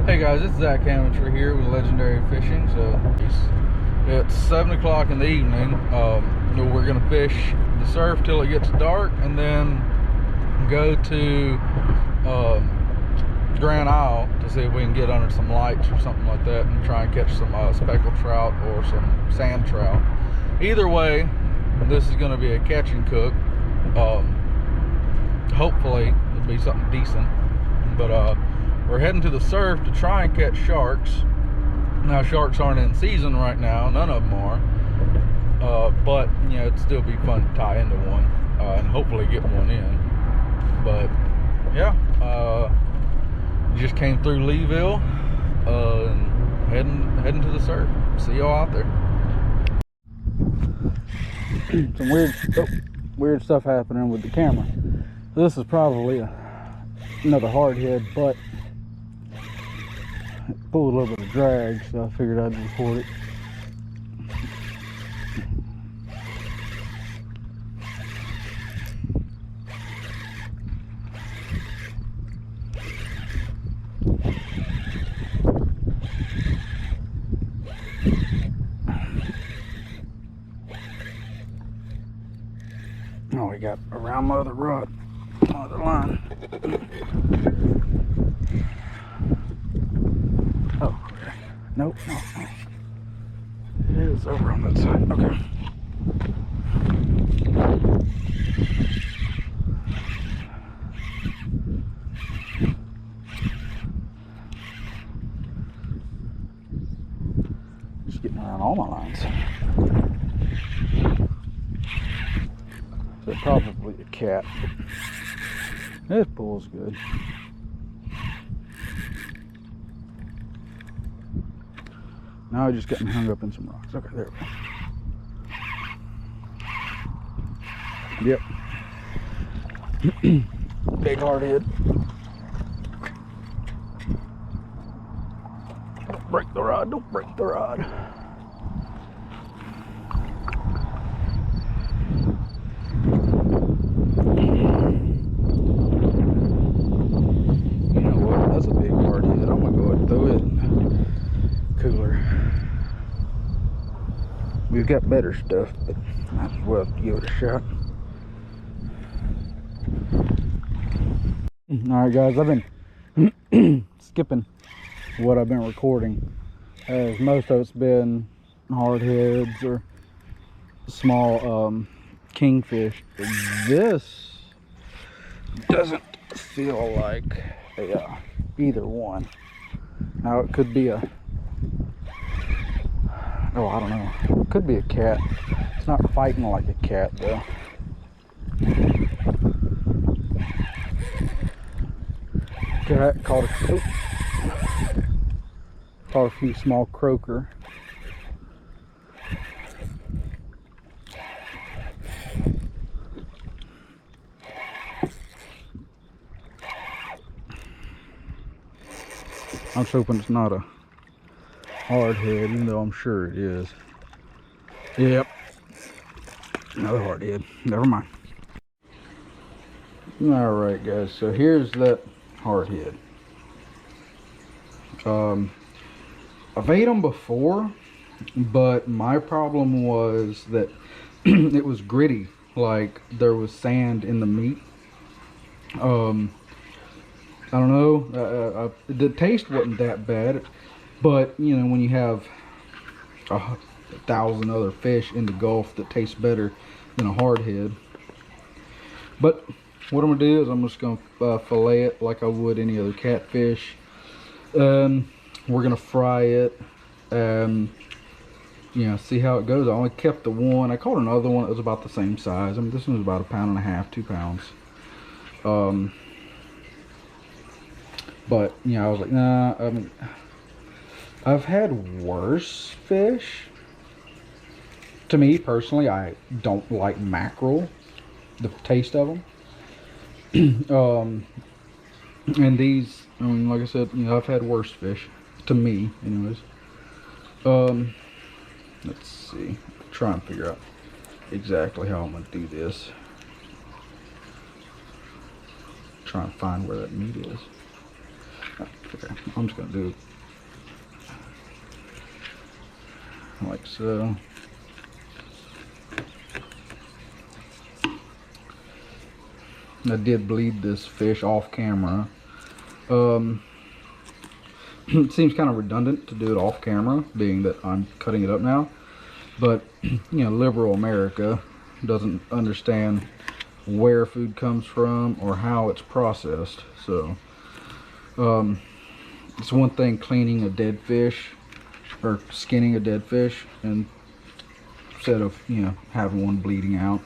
Hey guys, it's Zach Amateur here with Legendary Fishing. So it's 7 o'clock in the evening. We're gonna fish the surf till it gets dark, and then go to Grand Isle to see if we can get under some lights or something like that, and try and catch some speckled trout or some sand trout. Either way, this is gonna be a catch and cook. Hopefully it'll be something decent, but we're heading to the surf to try and catch sharks. Now, sharks aren't in season right now, none of them are, but you know, it'd still be fun to tie into one and hopefully get one in. But yeah, just came through Leeville and heading to the surf. See y'all out there. Some weird stuff happening with the camera. This is probably another hardhead, but it pulled a little bit of drag, so I figured I'd record it. Oh, we got around my other rod, my other line. Oh, okay. Nope, no. It is over on that side. Okay. Just getting around all my lines. So probably a cat. This bull's good. Now I just got me hung up in some rocks. Okay, there we go. Yep. Big hardhead. Don't break the rod, don't break the rod. You know what? That's a big hardhead. I'm gonna go ahead and throw it in the cooler. We've got better stuff, but might as well give it a shot. Alright guys, I've been skipping what I've been recording, as most of it's been hardheads or small kingfish. This doesn't feel like either one. Now it could be a, oh, I don't know. It could be a cat. It's not fighting like a cat though. Cat caught a few small croaker. I'm just hoping it's not a hardhead, even though I'm sure it is. Yep, another hardhead. Never mind. All right, guys. So here's that hardhead. I've ate them before, but my problem was that it was gritty, like there was sand in the meat. I don't know. The taste wasn't that bad, but you know, when you have 1,000 other fish in the Gulf that taste better than a hardhead. But what I'm gonna do is I'm just gonna fillet it like I would any other catfish. We're gonna fry it and you know, see how it goes. I only kept the one. I caught another one that was about the same size. I mean, this one was about 1.5 pounds, 2 pounds. But you know, I was like, nah. I mean, I've had worse fish. To me personally, I don't like mackerel, the taste of them. And these, I mean, like I said, you know, I've had worse fish, to me anyways. Let's see, try and figure out exactly how I'm gonna do this. Try and find where that meat is. Okay, I'm just gonna do it like so. I did bleed this fish off camera. It seems kind of redundant to do it off camera, being that I'm cutting it up now. But, you know, liberal America doesn't understand where food comes from or how it's processed. So, it's one thing cleaning a dead fish or skinning a dead fish, and instead of, you know, having one bleeding out.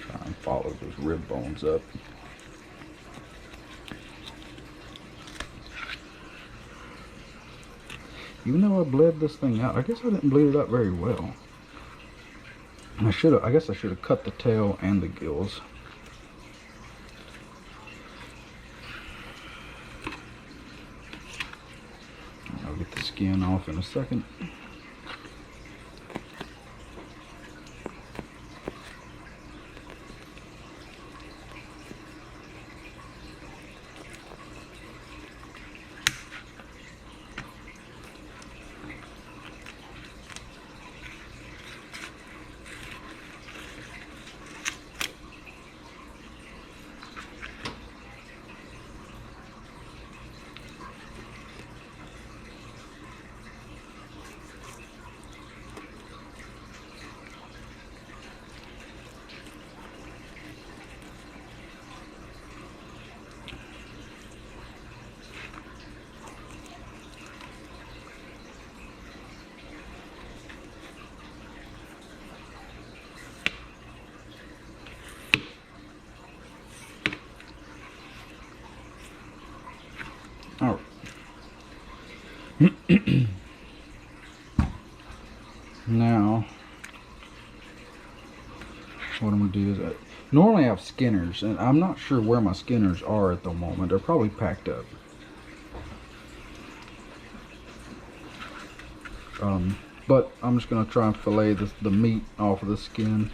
Try and follow those rib bones up. Even though I bled this thing out, I guess I didn't bleed it out very well. I guess I should have cut the tail and the gills. I'll get the skin off in a second. All right. Now, what I'm gonna do is, normally I have skinners, and I'm not sure where my skinners are at the moment. They're probably packed up. But I'm just gonna try and fillet the meat off of the skin.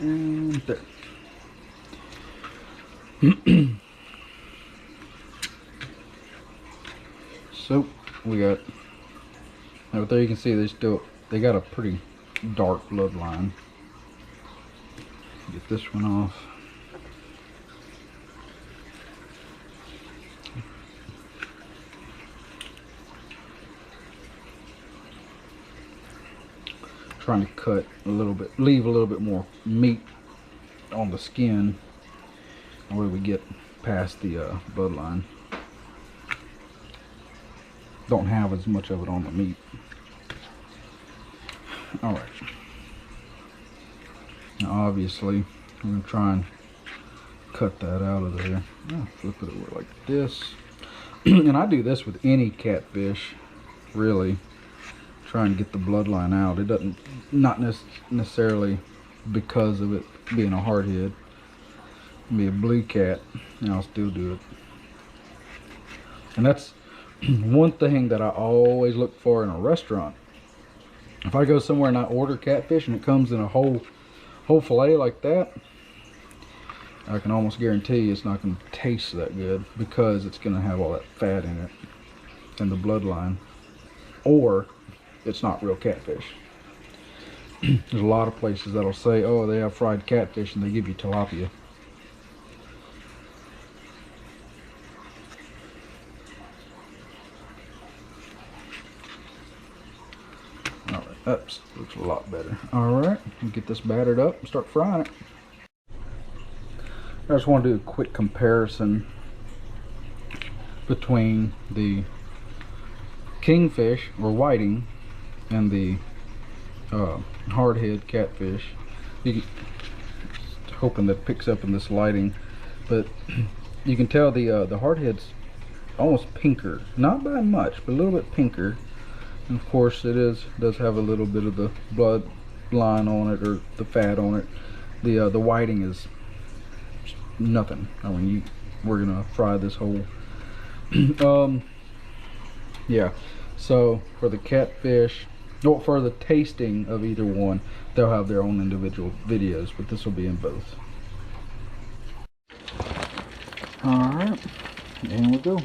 And there. So we got, now there you can see they got a pretty dark bloodline. Get this one off. Trying to cut a little bit, leave a little bit more meat on the skin where we get past the bloodline. Don't have as much of it on the meat. All right. Now obviously, I'm gonna try and cut that out of there. Flip it over like this. And I do this with any catfish, really. Try and get the bloodline out. It doesn't, not necessarily because of it being a hardhead. Be a blue cat, and I'll still do it. And that's one thing that I always look for in a restaurant. If I go somewhere and I order catfish and it comes in a whole fillet like that, I can almost guarantee you it's not going to taste that good, because it's going to have all that fat in it and the bloodline, or it's not real catfish. There's a lot of places that'll say, oh, they have fried catfish, and they give you tilapia. All right, that looks a lot better. All right, we'll get this battered up and start frying it. I just want to do a quick comparison between the kingfish or whiting and the hardhead catfish. Hoping that picks up in this lighting, but you can tell the hardhead's almost pinker, not by much, but a little bit pinker And of course, does have a little bit of the blood line on it, or the fat on it. The whiting is nothing. I mean, we're gonna fry this whole. Yeah. So for the catfish, or for the tasting of either one, they'll have their own individual videos, but this will be in both. All right, and we go.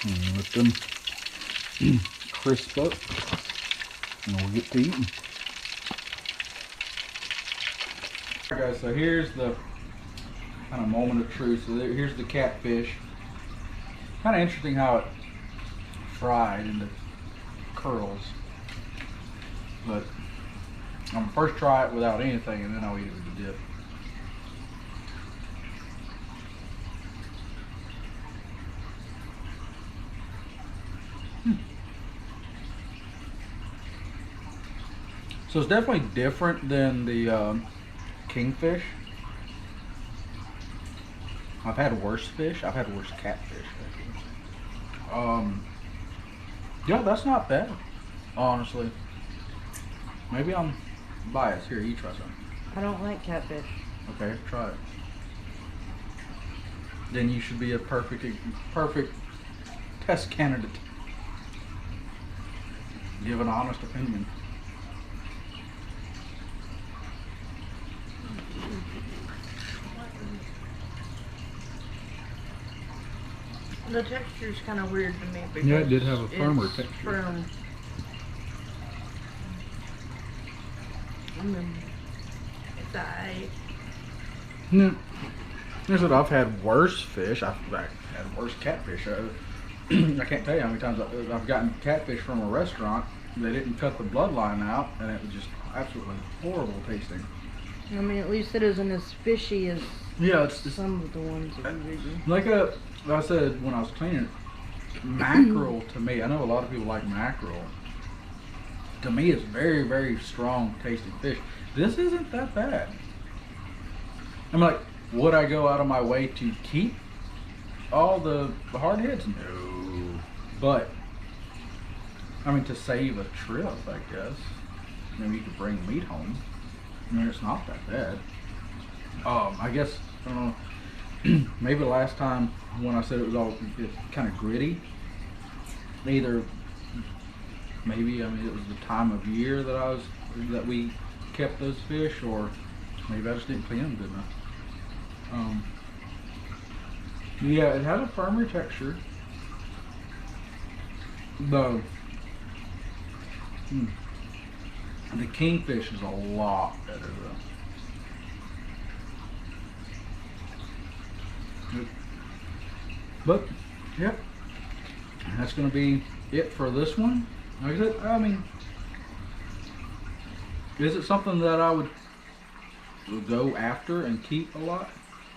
And let them crisp up, and we'll get to eating. Alright guys, so here's the kind of moment of truth. So here's the catfish. Kind of interesting how it fried into curls. But I'm gonna first try it without anything, and then I'll eat it with the dip. So it's definitely different than the kingfish. I've had worse fish. I've had worse catfish. Yeah, that's not bad, honestly. Maybe I'm biased. Here, you try some. I don't like catfish. Okay, try it. Then you should be a perfect test candidate. Give an honest opinion. The texture is kind of weird to me because Yeah, it did have a firmer texture. Firm. It's alright. Yeah. Here's what I've had worse fish. I've had worse catfish. I can't tell you how many times I've gotten catfish from a restaurant. They didn't cut the bloodline out, and it was just absolutely horrible tasting. I mean, at least it isn't as fishy as it's some of the ones that we've eaten. like I said when I was cleaning it, mackerel to me, I know a lot of people like mackerel. To me, it's very, very strong tasting fish. This isn't that bad. I'm like, would I go out of my way to keep all the hardheads? No. But, I mean, to save a trip, I guess. Maybe you could bring meat home. I mean, it's not that bad. I guess, I don't know, maybe last time when I said it was all kind of gritty, maybe, I mean, it was the time of year that we kept those fish, or maybe I just didn't clean them good enough. Yeah, it has a firmer texture. Though, the kingfish is a lot better though. But, yep, that's going to be it for this one. Like I said, I mean, is it something that I would go after and keep a lot?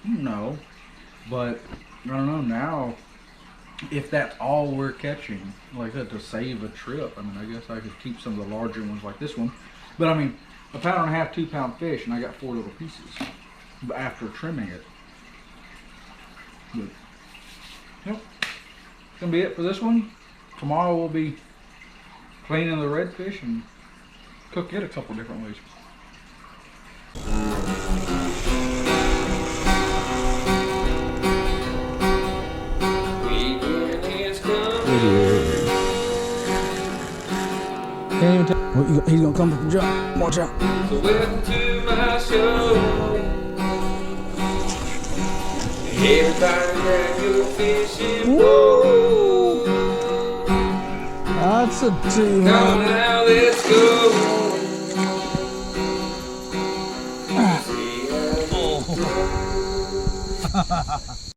No, but I don't know now if that's all we're catching, like that, to save a trip. I mean, I guess I could keep some of the larger ones like this one, but I mean, 1.5 pound, 2 pound fish, and I got 4 little pieces after trimming it. But, yep, that's gonna be it for this one. Tomorrow we'll be cleaning the redfish and cook it a couple different ways. He's gonna come up and jump. Watch out. So welcome to my show. Everybody grab your fishing pole. That's a 200. Come on now, let's go. See how